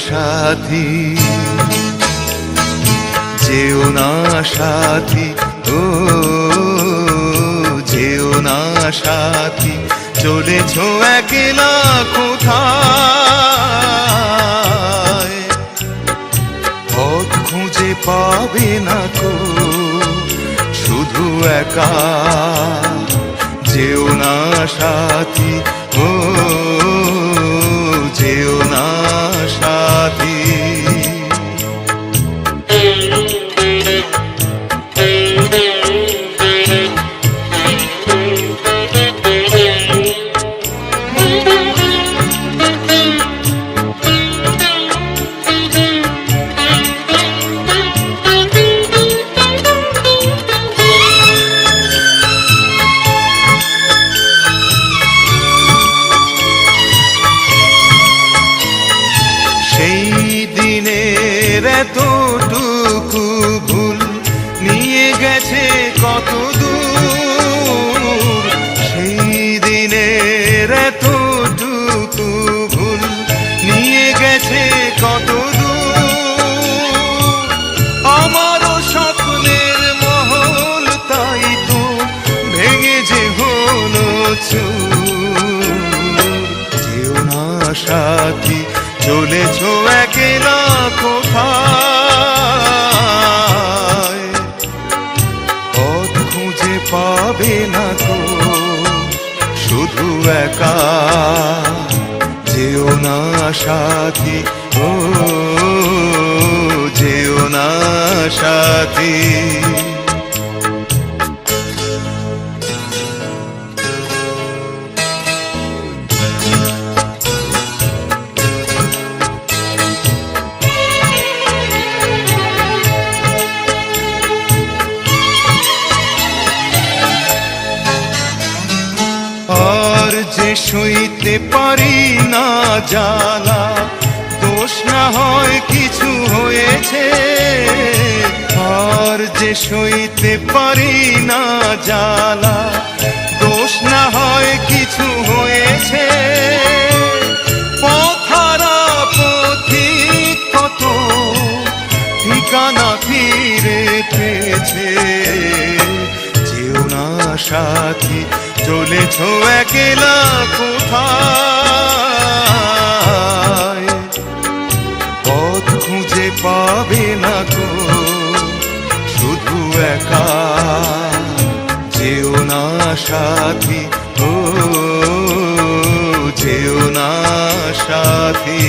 সাথী, যেও না সাথী, ও যেও না সাথী, চলেছ একলা কোথায়? পথ খুঁজে পাবে না কো, শুধু একা। যেও না সাথী, ও যেও না সাথী। এতটুকু ভুল নিয়ে গেছে কত দূর, সেই দিনের এতটুকু ভুল নিয়ে গেছে কত দূর। আমারও স্বপ্নের মহল তাই তো ভেঙে যে হলো চুর। যেও না সাথী, চলেছ একলা কোথায়? পথ খুঁজে পাবে না কো, শুধু একা। যেও না সাথী, ও যেও না সাথী। আর যে সইতে পারি না জ্বালা, দোষ না হয় কিছু হয়েছে। আর যে সইতে পারি না জ্বালা, দোষ না হয় কিছু হয়েছে। পথহারা পথিক কত ঠিকানা ফিরে পেয়েছে। যেও না সাথী, চলেছ একলা কোথায়? পথ খুঁজে পাবে না কো, শুধু একা। যেও না সাথী, ও যেও না সাথী।